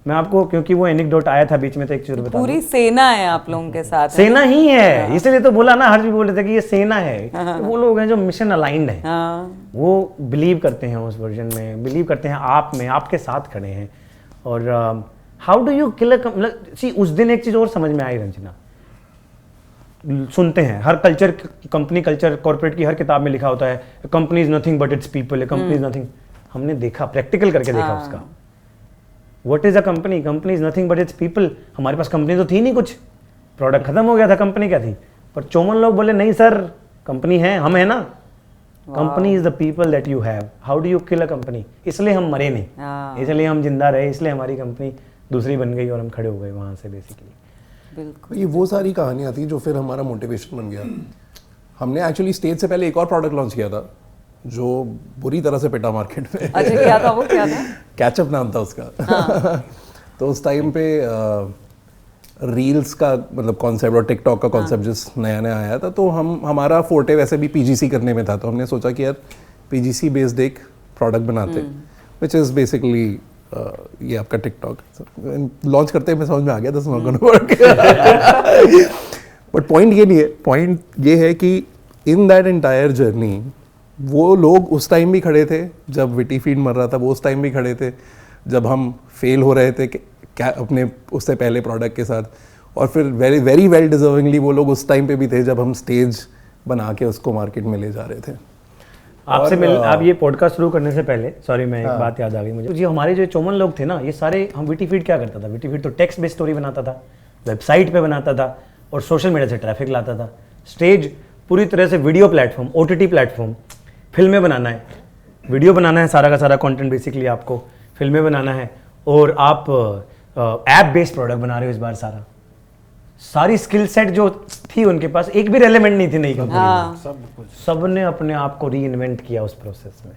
मैं आपको, क्योंकि वो एनेक्डोट आया था बीच में, तो एक चीज बता, पूरी सेना है आप लोगों के साथ, सेना ही है, इसलिए तो बोला ना, हर चीज बोल रहे थे कि ये सेना है। तो वो लोग हैं जो मिशन अलाइंड है, वो बिलीव करते हैं उस वर्जन में, बिलीव करते हैं आप में, आपके साथ खड़े हैं। और हाउ डू यू किल सी, उस दिन एक चीज और समझ में आई रंजना, सुनते हैं हर कल्चर, कंपनी कल्चर, कॉर्पोरेट की हर किताब में लिखा होता है company is nothing but it's people, company is nothing. हमने देखा, प्रैक्टिकल करके देखा उसका, what is a company, company is nothing but it's people. हमारे पास कंपनी तो थी नहीं, कुछ प्रोडक्ट खत्म हो गया था, कंपनी क्या थी, पर चौमन लोग बोले नहीं सर कंपनी है, हम है ना, company is the people that you have, how do you kill a company. इसलिए हम मरे नहीं, इसलिए हम जिंदा रहे, इसलिए हमारी कंपनी दूसरी बन गई और हम खड़े हो गए वहां से बेसिकली। बिल्कुल, ये वो सारी कहानियाँ थी जो फिर हमारा मोटिवेशन बन गया। हमने एक्चुअली स्टेज से पहले एक और प्रोडक्ट लॉन्च किया था जो बुरी तरह से पिटा मार्केट में। अच्छा, क्या था वो, क्या था? कैचअप नाम था उसका। तो उस टाइम पे रील्स का मतलब कॉन्सेप्ट और टिकटॉक का कॉन्सेप्ट जिस नया नया आया था, तो हमारा फोर्टे वैसे भी पीजीसी करने में था, तो हमने सोचा कि यार पीजीसी बेस्ड एक प्रोडक्ट बनाते, विच इज़ बेसिकली ये आपका टिकटॉक। लॉन्च करते हुए समझ में आ गया था not gonna work, but point ये नहीं है, पॉइंट ये है कि इन दैट एंटायर जर्नी वो लोग उस टाइम भी खड़े थे जब विटी फीड मर रहा था, वो उस टाइम भी खड़े थे जब हम फेल हो रहे थे अपने उससे पहले प्रोडक्ट के साथ, और फिर वेरी वेरी वेल डिजर्विंगली वो लोग उस टाइम पे भी थे जब हम स्टेज बना के उसको मार्केट में ले जा रहे थे। आपसे मिल, आप ये पॉडकास्ट शुरू करने से पहले, सॉरी मैं एक बात याद आ गई मुझे, जी हमारे जो चौमन लोग थे ना, ये सारे, हम विटी फीड क्या करता था, विटी फीड तो टेक्स्ट बेस्ड स्टोरी बनाता था, वेबसाइट पे बनाता था और सोशल मीडिया से ट्रैफिक लाता था। स्टेज पूरी तरह से वीडियो प्लेटफॉर्म, ओटीटी प्लेटफॉर्म, फिल्में बनाना है, वीडियो बनाना है, सारा का सारा कंटेंट बेसिकली आपको फिल्में बनाना है, और आप ऐप बेस्ड प्रोडक्ट बना रहे हो इस बार। सारी स्किल सेट जो थी उनके पास, एक भी रेलेवेंट नहीं थी नई कंपनी में। सबने अपने आप को री इन्वेंट किया उस प्रोसेस में।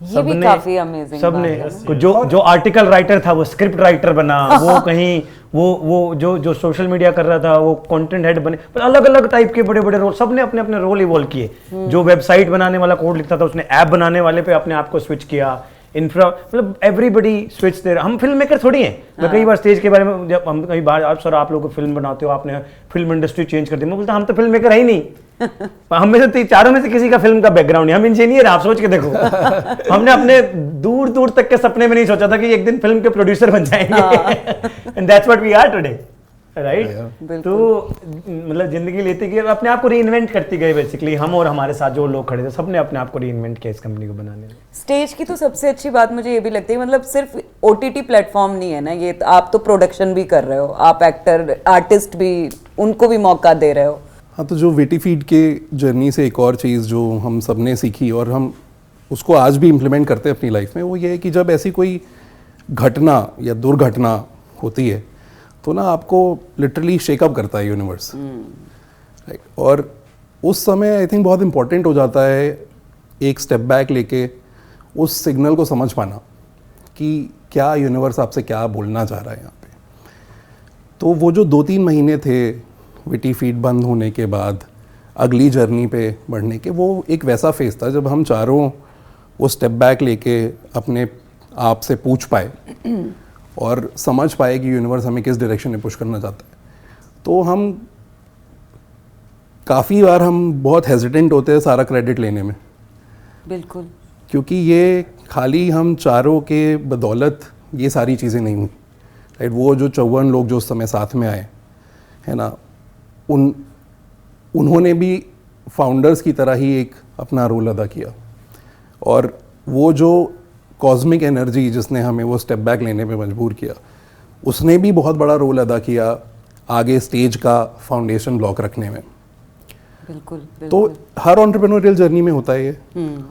ये भी काफी अमेजिंग सबने जो आर्टिकल राइटर था वो स्क्रिप्ट राइटर बना, वो कहीं वो जो सोशल मीडिया कर रहा था वो कंटेंट हेड बने, पर अलग अलग टाइप के बड़े बड़े रोल, सबने अपने अपने रोल इवॉल्व किए। जो वेबसाइट बनाने वाला कोड लिखता था उसने ऐप बनाने वाले पे अपने आप को स्विच किया, इंफ्रा, मतलब एवरीबडी स्विच दे रहा। हम फिल्म मेकर थोड़ी हैं। मैं कई बार स्टेज के बारे में, जब हम कई बार, आप सर आप लोग फिल्म बनाते हो, आपने फिल्म इंडस्ट्री चेंज कर दी, मैं बोलता हम तो फिल्म मेकर है ही नहीं। हम में से चारों में से किसी का फिल्म का बैकग्राउंड नहीं, हम इंजीनियर, आप सोच के देखो। हमने अपने दूर दूर तक के सपने में नहीं सोचा था कि एक दिन फिल्म के प्रोड्यूसर बन जाएंगे, and that's what we are today, right. तो मतलब जिंदगी लेती गई, अपने आप को रीइन्वेंट करती गई बेसिकली। हम और हमारे साथ जो लोग खड़े थे सबने अपने आप को रीइन्वेंट किया इस कंपनी को बनाने में। स्टेज की तो सबसे अच्छी बात मुझे ये भी लगती है, मतलब सिर्फ ओटीटी प्लेटफॉर्म नहीं है ना ये, आप तो प्रोडक्शन भी कर रहे हो, आप एक्टर आर्टिस्ट भी, उनको भी मौका दे रहे हो। हाँ, तो जो विटी फीड के जर्नी से एक और चीज़ जो हम सब ने सीखी और हम उसको आज भी इम्प्लीमेंट करते हैं अपनी लाइफ में, वो ये है कि जब ऐसी कोई घटना या दुर्घटना होती है तो ना आपको लिटरली शेकअप करता है यूनिवर्स, राइट। और उस समय आई थिंक बहुत इंपॉर्टेंट हो जाता है एक स्टेप बैक लेके उस सिग्नल को समझ पाना कि क्या यूनिवर्स आपसे क्या बोलना चाह रहा है यहाँ पे। तो वो जो 2-3 महीने थे विटी फीड बंद होने के बाद अगली जर्नी पे बढ़ने के, वो एक वैसा फेज था जब हम चारों वो स्टेप बैक लेके अपने आप से पूछ पाए और समझ पाए कि यूनिवर्स हमें किस डायरेक्शन में पुश करना चाहता है। तो हम काफ़ी बार हम बहुत हेजिटेंट होते हैं सारा क्रेडिट लेने में, बिल्कुल, क्योंकि ये खाली हम चारों के बदौलत ये सारी चीज़ें नहीं हुई, राइट। वो जो 54 लोग जो उस समय साथ में आए है ना, उन्होंने भी फाउंडर्स की तरह ही एक अपना रोल अदा किया, और वो जो कॉस्मिक एनर्जी जिसने हमें वो स्टेप बैक लेने पे मजबूर किया, उसने भी बहुत बड़ा रोल अदा किया आगे स्टेज का फाउंडेशन ब्लॉक रखने में। बिल्कुल। तो हर एंटरप्रेन्योरियल जर्नी में होता है ये,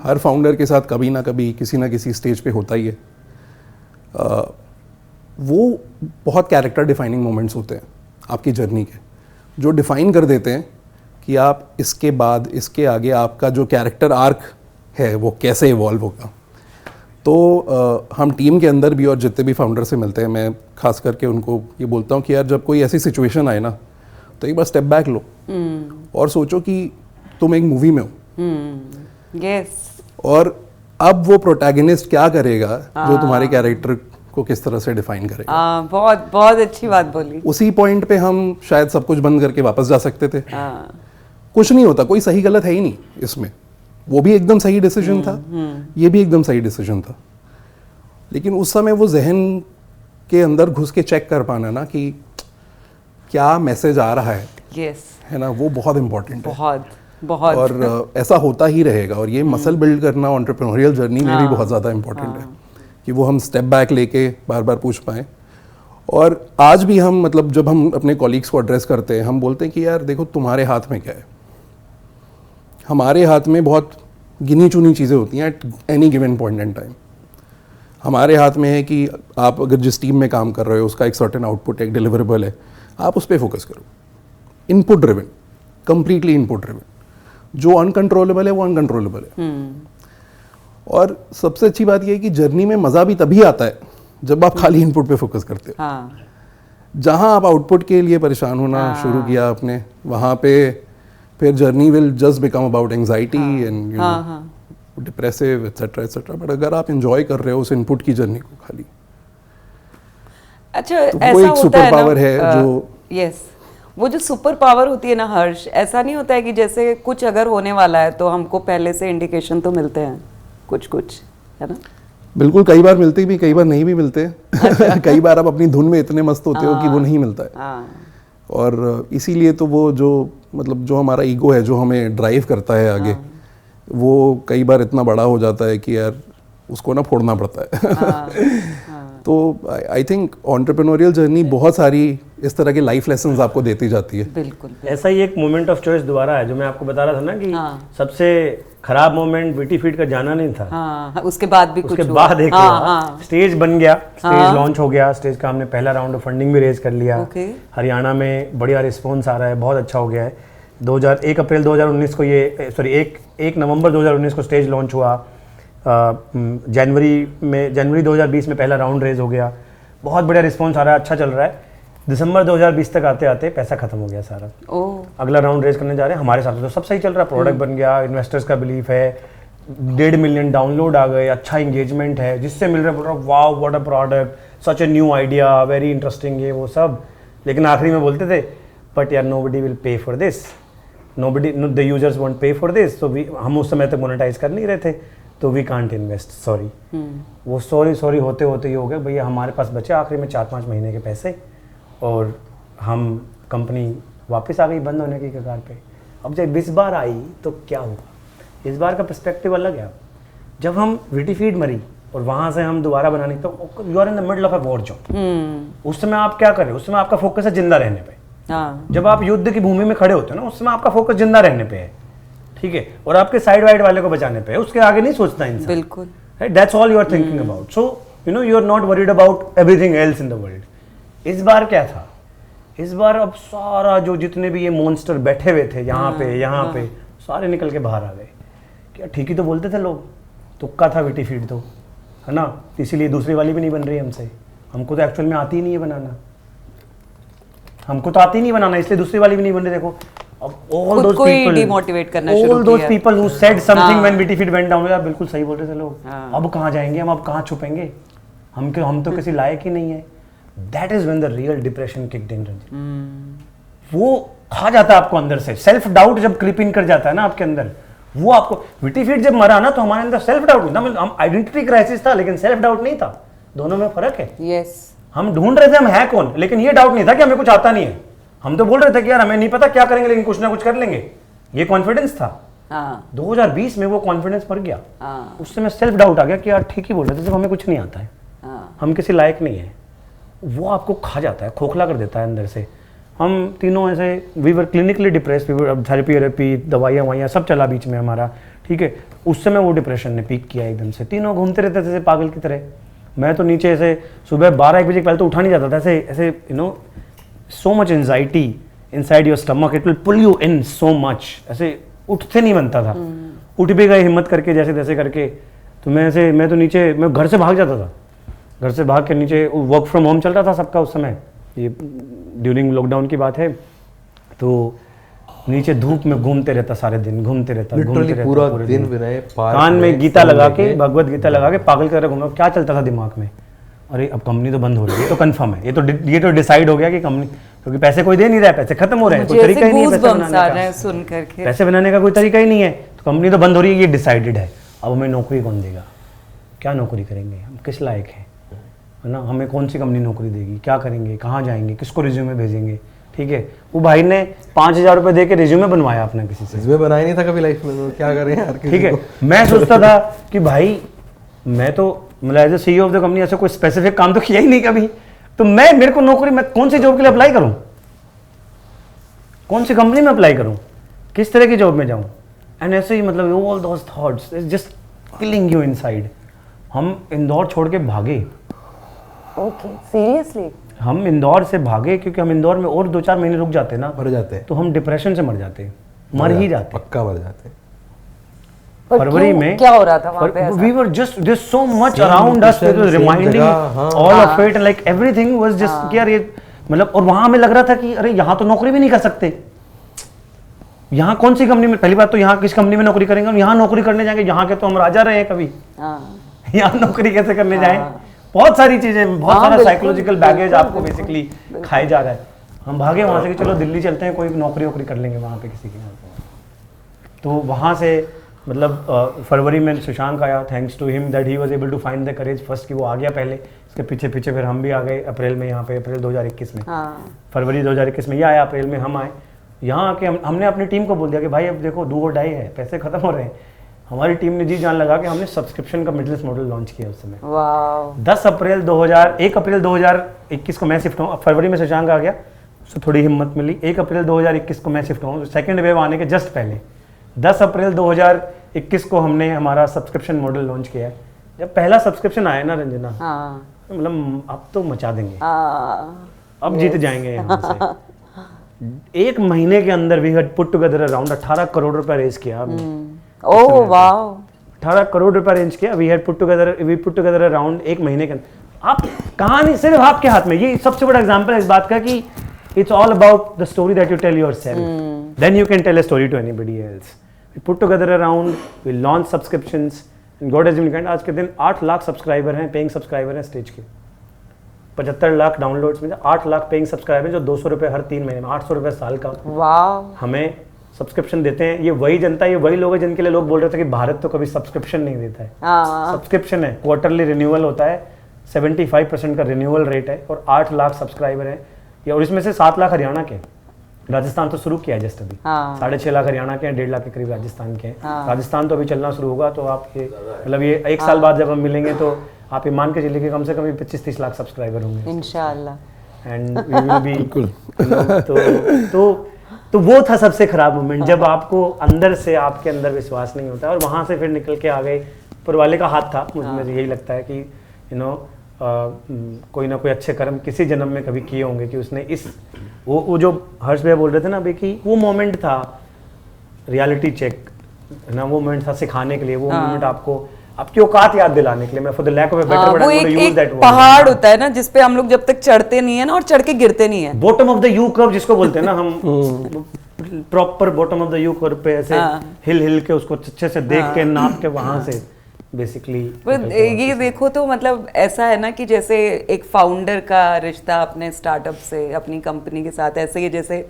हर फाउंडर के साथ कभी ना कभी किसी ना किसी स्टेज पे होता ही है। वो बहुत कैरेक्टर डिफाइनिंग मोमेंट्स होते हैं आपकी जर्नी के, जो डिफाइन कर देते हैं कि आप इसके बाद इसके आगे आपका जो कैरेक्टर आर्क है वो कैसे इवॉल्व होगा। तो हम टीम के अंदर भी और जितने भी फाउंडर से मिलते हैं, मैं खास करके उनको ये बोलता हूँ कि यार जब कोई ऐसी सिचुएशन आए ना तो एक बार स्टेप बैक लो और सोचो कि तुम एक मूवी में हो, यस, और अब वो प्रोटैगनिस्ट क्या करेगा जो तुम्हारे कैरेक्टर को किस तरह से डिफाइन करेगा। हाँ, बहुत बहुत अच्छी बात बोली। उसी पॉइंट पे हम शायद सब कुछ बंद करके वापस जा सकते थे। हाँ, कुछ नहीं होता, कोई सही गलत है ही नहीं इसमें। वो भी एकदम सही डिसीजन था, ये भी एकदम सही डिसीजन था। लेकिन उस समय वो जहन के अंदर घुस के चेक कर पाना ना कि क्या मैसेज आ रहा है, यस, है ना, वो बहुत इंपॉर्टेंट है। बहुत बहुत। और ऐसा होता ही रहेगा। और ये मसल बिल्ड करना एंटरप्रेन्योरियल जर्नी में भी बहुत ज़्यादा इंपॉर्टेंट है कि वो हम स्टेप बैक लेके बार बार पूछ पाएँ। और आज भी हम मतलब जब हम अपने कॉलीग्स को एड्रेस करते हैं, हम बोलते हैं कि यार देखो तुम्हारे हाथ में क्या है। हमारे हाथ में बहुत गिनी चुनी चीज़ें होती हैं at any given point in time. हमारे हाथ में है कि आप अगर जिस टीम में काम कर रहे हो उसका एक सर्टेन आउटपुट, एक डिलीवरेबल है, आप उस पर फोकस करो। Input driven, completely input driven. जो अनकंट्रोलेबल है वो अनकंट्रोलेबल है। और सबसे अच्छी बात यह है कि जर्नी में मज़ा भी तभी आता है जब आप खाली इनपुट पे फोकस करते हो। हाँ, जहाँ आप आउटपुट के लिए परेशान होना शुरू किया आपने, वहाँ पे फिर journey will just become about anxiety and you know depressive etcetera etcetera. But अगर आप एंजॉय कर रहे हो उस इनपुट की जर्नी को खाली, अच्छा, तो ऐसा वो एक होता सुपर है ना, पावर है जो यस, वो जो सुपर पावर होती है ना हर्ष, ऐसा नहीं होता है कि जैसे कुछ अगर होने वाला है तो हमको पहले से इंडिकेशन तो मिलते हैं कुछ कुछ, है ना? बिल्कुल, कई बार मिलते भी, कई बार नहीं भी मिलते। कई बार आप अपनी धुन में इतने मस्त होते हो कि वो नहीं मिलता है। हाँ, और इसीलिए तो वो जो मतलब जो हमारा ईगो है, जो हमें ड्राइव करता है आगे, वो कई बार इतना बड़ा हो जाता है कि यार उसको ना फोड़ना पड़ता है। तो आई थिंक एंटरप्रेन्योरियल जर्नी बहुत सारी इस तरह के लाइफ लेसन्स आपको देती जाती है। बिल्कुल। ऐसा ही एक मोमेंट ऑफ चॉइस दोबारा है जो मैं आपको बता रहा था ना कि सबसे खराब मोमेंट वीटी फीड का जाना नहीं था। हाँ, उसके बाद भी उसके कुछ बाद एक हाँ, स्टेज बन गया, स्टेज लॉन्च हो गया, स्टेज का हमने पहला राउंड ऑफ फंडिंग भी रेज कर लिया। हरियाणा में बढ़िया रिस्पॉन्स आ रहा है, बहुत अच्छा हो गया है। 1 अप्रैल 2019 को ये सॉरी 1 नवंबर 2019 को स्टेज लॉन्च हुआ। जनवरी 2020 में पहला राउंड रेज हो गया। बहुत बढ़िया रिस्पॉन्स आ रहा है, अच्छा चल रहा है। दिसंबर 2020 तक आते आते पैसा खत्म हो गया सारा। अगला राउंड रेज करने जा रहे हैं, हमारे साथ तो सब सही चल रहा है, प्रोडक्ट बन गया, इन्वेस्टर्स का बिलीफ है, 1.5 मिलियन डाउनलोड आ गए, अच्छा इंगेजमेंट है, जिससे मिल रहा है wow what a product, such a new idea, very interesting, ये वो सब। लेकिन आखिरी में बोलते थे बट यार nobody will pay for this, nobody the users won't पे फॉर दिस। तो हम उस समय तक मोनेटाइज कर नहीं रहे थे, तो वी कांट इन्वेस्ट, सॉरी। वो सॉरी होते होते ही हो गया भैया, हमारे पास बचे आखिरी में 4-5 महीने के पैसे और हम कंपनी वापस आ गई बंद होने की कगार पे। अब जब इस बार आई तो क्या हुआ, इस बार का पर्सपेक्टिव अलग है। जब हम वीटी फीड मरी और वहाँ से हम दोबारा बनाने, तो you are in the middle of a war zone. उस समय आप क्या कर रहे हो, उस समय आपका फोकस है जिंदा रहने पे। जब आप युद्ध की भूमि में खड़े होते हो ना, उस समय आपका फोकस जिंदा रहने पे है, ठीक है, और आपके साइड वाइड वाले को बचाने पे है, उसके आगे नहीं सोचता इंसान। बिल्कुल, that's all you are thinking about. So you know you are not worried about everything else in the world. इस बार क्या था, इस बार अब सारा जो जितने भी ये मॉन्स्टर बैठे हुए थे यहाँ पे सारे निकल के बाहर आ गए। क्या ठीक ही तो बोलते थे लोग, तुक्का था वीटी फीड तो, है ना, इसीलिए दूसरी वाली भी नहीं बन रही हमसे। हमको तो एक्चुअल में आती ही नहीं है बनाना, हमको तो आती नहीं बनाना, इसलिए दूसरी वाली भी नहीं बन रही। देखो अब all those people डिमोटिवेट करना शुरू all those people who said something when BT feed went down, यार बिल्कुल सही बोल रहे थे लोग। अब कहाँ जाएंगे हम, अब कहाँ छुपेंगे हम तो किसी लायक ही नहीं है। That is when the real depression kicked in। वो खा जाता है आपको अंदर से, सेल्फ डाउट जब क्रीप इन कर जाता है ना आपके अंदर, वो आपको वीटी फीड जब मरा ना तो हमारे अंदर सेल्फ डाउट नहीं था, मतलब आइडेंटिटी क्राइसिस था लेकिन सेल्फ डाउट नहीं था। दोनों में फर्क है। यस, हम ढूंढ रहे थे हम है कौन, लेकिन ये डाउट नहीं था कि हमें कुछ आता नहीं है। हम तो बोल रहे थे कि यार हमें नहीं पता क्या करेंगे लेकिन कुछ ना कुछ कर लेंगे, ये कॉन्फिडेंस था। 2020 में वो कॉन्फिडेंस मर गया। उस समय सेल्फ डाउट आ गया कि यार ठीक ही बोल रहे थे, जब हमें कुछ नहीं आता है, हम किसी लायक नहीं है। वो आपको खा जाता है, खोखला कर देता है अंदर से। हम तीनों ऐसे we were clinically depress, we were therapy दवाइयाँ ववाइयाँ सब चला बीच में हमारा, ठीक है। उस समय वो डिप्रेशन ने पीक किया एकदम से, तीनों घूमते रहते थे पागल की तरह। मैं तो नीचे ऐसे सुबह 12-1 बजे पहले तो उठा नहीं जाता था, ऐसे you know so much anxiety inside your stomach, it will pull you in so much, ऐसे उठते नहीं बनता था। उठ भी गए हिम्मत करके जैसे तैसे करके, तो मैं तो नीचे, मैं घर से भाग जाता था, घर से भाग के नीचे, वर्क फ्रॉम होम चल रहा था सबका उस समय, ये ड्यूरिंग लॉकडाउन की बात है, तो नीचे धूप में घूमते रहता, सारे दिन घूमते रहता पूरा दिन कान में गीता लगा के, भगवत गीता लगा के पागल कर घूम रहा। क्या चलता था दिमाग में, अरे अब कंपनी तो बंद हो रही है, तो कंफर्म है, ये तो डिसाइड हो गया कि कंपनी, क्योंकि पैसे कोई दे नहीं रहा है, पैसे खत्म हो रहे हैं, कोई तरीका ही नहीं है पैसे बनाने का, सुन करके पैसे बनाने का कोई तरीका ही नहीं है, तो कंपनी तो बंद हो रही है, ये डिसाइडेड है। अब हमें नौकरी कौन देगा, क्या नौकरी करेंगे, हम किस लायक हैं, है ना, हमें कौन सी कंपनी नौकरी देगी, क्या करेंगे, कहाँ जाएंगे, किसको रिज्यूमे भेजेंगे। ठीक है, वो भाई ने 5,000 रुपये दे के रिज्यूमे बनवाया अपना किसी से, रिज्यूमे बनाया नहीं था कभी लाइफ में, तो क्या करें यार। ठीक है, मैं सोचता था कि भाई मैं तो मतलब as a CEO of the company ऐसा कोई स्पेसिफिक काम तो किया ही नहीं कभी, तो मेरे को नौकरी, मैं कौन सी जॉब के लिए अप्लाई करूं, कौन सी कंपनी में अप्लाई करूं, किस तरह की जॉब में जाऊं, एंड ऐसे ही मतलब all those thoughts just killing you inside. हम इंदौर छोड़ के भागे। Okay, seriously? हम इंदौर से भागे क्योंकि हम इंदौर में और 2-4 महीने रुक जाते ना, मर जाते हैं, तो हम डिप्रेशन से मर जाते, मर ही जाते, पक्का मर जाते। फरवरी में क्या हो रहा था वहाँ पे ऐसा? we were just there's so much around us, it was reminding all of it, like everything was just कि यार ये मतलब, और वहां हमें लग रहा था कि अरे यहाँ तो नौकरी भी नहीं कर सकते, यहाँ कौन सी कंपनी में, पहली बात तो यहाँ किस कंपनी में नौकरी करेंगे, हम यहाँ नौकरी करने जाएंगे, यहाँ के तो हम राजा रहे हैं कभी, यहाँ नौकरी कैसे करने जाए, बहुत सारी चीजें, बहुत सारा साइकोलॉजिकल बैगेज आपको बेसिकली खाए जा रहा है। हम भागे वहां से कि चलो दिल्ली चलते हैं, कोई नौकरी कर लेंगे वहां पे किसी की, तो वहां से मतलब फरवरी में सुशांक आया, thanks to him that he was able to find the courage first, कि वो आ गया पहले, इसके पीछे पीछे फिर हम भी आ गए अप्रैल में, यहाँ पे अप्रैल 2021 में, फरवरी 2021 में ये आया, अप्रैल में हम आए यहाँ आके, हमने अपनी टीम को बोल दिया कि भाई अब देखो डू और डाई है, पैसे खत्म हो रहे हैं। हमारी टीम ने जी जान लगा के हमने सब्सक्रिप्शन का मिडलेस मॉडल लॉन्च किया उस समय। 1 अप्रैल 2021 को मैं शिफ्ट हूँ, फरवरी में सुशांक आ गया, उससे थोड़ी हिम्मत मिली, 1 अप्रैल 2021 को मैं शिफ्ट हूँ, सेकेंड वेव आने के जस्ट पहले 10 अप्रैल 2021 को हमने हमारा सब्सक्रिप्शन मॉडल लॉन्च किया है। जब पहला सब्सक्रिप्शन आया ना रंजना, मतलब अब तो मचा देंगे, अब जीत जाएंगे यहाँ से। 1 महीने के अंदर we had put together around 18 crore रुपए रेज किया। ओह वाओ, 18 करोड़ रुपए रेंज किया, वी पुट टुगेदर अराउंड 1 महीने के अंदर। आप कहानी सिर्फ आपके हाथ में, ये सबसे बड़ा एग्जांपल है इस बात का कि it's all about the story that you tell yourself, then you can tell a story to anybody else. We put together around, we launch subscriptions and God has been kind. आज के दिन 8 lakh subscriber हैं, paying subscriber हैं stage के, 75 lakh downloads में, 8 lakh paying subscriber, जो 200 रुपए हर 3 महीने में, 800 रुपए साल का हमें सब्सक्रिप्शन देते हैं। ये वही जनता, ये वही लोग हैं जिनके लिए लोग बोल रहे थे कि भारत तो कभी सब्सक्रिप्शन नहीं देता है। सब्सक्रिप्शन है, क्वार्टरली रिन्यूअल होता है, 75% का रिन्यूअल रेट है, और 8 लाख सब्सक्राइबर हैं, और इसमें से 7 लाख हरियाणा के, राजस्थान तो शुरू किया है जस्ट अभी, 6.5 लाख हरियाणा के हैं, 1.5 लाख के करीब राजस्थान के हैं। राजस्थान तो अभी चलना शुरू होगा, तो आप ये मतलब ये 1 साल बाद जब हम मिलेंगे तो आप ये मान के चलिए कि कम से कम 25-30 लाख सब्सक्राइबर होंगे इंशाल्लाह, एंड वी विल बी तो वो था सबसे खराब मोमेंट, जब आपको अंदर से आपके अंदर विश्वास नहीं होता, और वहां से फिर निकल के आ गए। ऊपर वाले का हाथ था, मुझे यही लगता है कि यू नो कोई ना कोई अच्छे कर्म किसी जन्म में कभी किए होंगे कि उसने इस वो जो हर्ष भैया बोल रहे थे ना अभी, कि वो मोमेंट था रियलिटी चेक ना, वो मोमेंट था सिखाने के लिए, वो मोमेंट आपको आपकी औकात याद दिलाने के लिए। मैं for the lack of a better word I will use that word. पहाड़ होता है ना जिसपे हम लोग जब तक चढ़ते नहीं है ना, और चढ़ के गिरते नहीं है, bottom of the you curve जिसको बोलते हैं ना हम, proper bottom of the you curve पे ऐसे हिल के उसको अच्छे से देख के नाप के वहां से बेसिकली। ये देखो तो मतलब ऐसा है ना कि जैसे एक फाउंडर का रिश्ता अपने स्टार्टअप से, अपनी कंपनी के साथ, ऐसे ही जैसे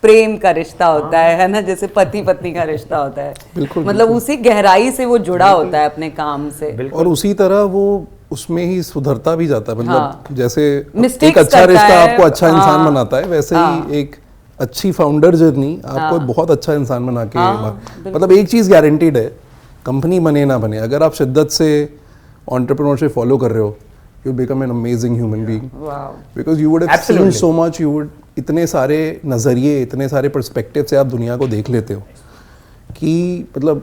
प्रेम का रिश्ता होता है ना, जैसे पति पत्नी का रिश्ता होता है, बिल्कुल, मतलब उसी गहराई से वो जुड़ा होता है अपने काम से, और उसी तरह वो उसमें ही सुधरता भी जाता है। मतलब जैसे Mistakes एक अच्छा करता रिश्ता है, आपको अच्छा इंसान बनाता है, वैसे ही एक अच्छी फाउंडर जर्नी आपको बहुत अच्छा इंसान बना के मतलब एक चीज गारंटीड है, कंपनी बने ना बने, अगर आप शिद्दत से एंटरप्रेन्योरशिप फॉलो कर रहे हो, you become an amazing human being, because you would have seen so much, you would इतने सारे नज़रिए, इतने सारे पर्सपेक्टिव से आप दुनिया को देख लेते हो कि मतलब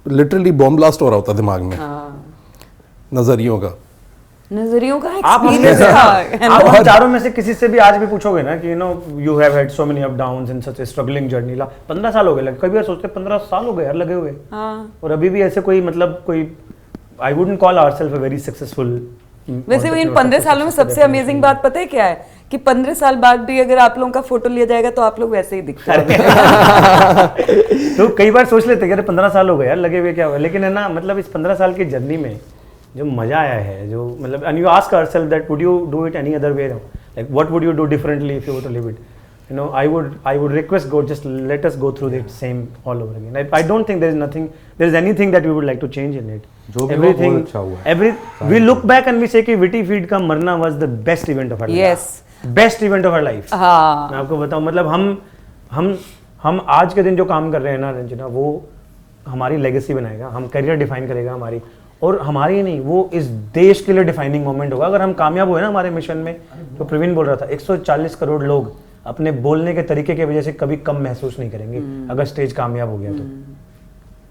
लिटरली बॉम्ब ब्लास्ट हो रहा होता दिमाग में नजरियों का आप हम चारों में से किसी से भी आज भी पूछोगे ना कि you know you have had so many up downs in such A struggling journey, 15 साल हो गए, कई बार सोचते 15 साल हो गए यार लगे हुए, और अभी भी ऐसे कोई मतलब कोई I wouldn't call ourselves a very successful. वैसे इन 15 सालों में सबसे अमेजिंग बात पता है क्या है, कि 15 साल बाद भी अगर आप लोगों का फोटो लिया जाएगा तो आप लोग वैसे ही दिखते हैं। तो कई बार सोच लेते हैं 15 साल हो गए यार लगे हुए क्या हुआ, लेकिन है ना मतलब इस 15 साल की जर्नी में जो मजा आया है, जो मतलब, and you ask ourselves that would you do it any other way, like what would you do differently if you were to live it, you know, I would request God, just let us go through the same all over again. I don't think there is anything that we would like to change in it. जो भी हुआ, बहुत अच्छा हुआ। We look back and we say कि witty feed का मरना was the best event of our Yes. life. Best event of our life. हाँ। मैं आपको बताऊं, मतलब हम आज के दिन जो काम कर रहे हैं ना रंजना, वो हमारी लेगेसी बनाएगा, हम करियर डिफाइन करेगा हमारी, और हमारी नहीं, वो इस देश के लिए डिफाइनिंग मोमेंट होगा अगर हम कामयाब हुए ना हमारे मिशन में। तो प्रवीण बोल रहा था 140 करोड़ लोग अपने बोलने के तरीके की वजह से कभी कम महसूस नहीं करेंगे अगर स्टेज कामयाब हो गया तो।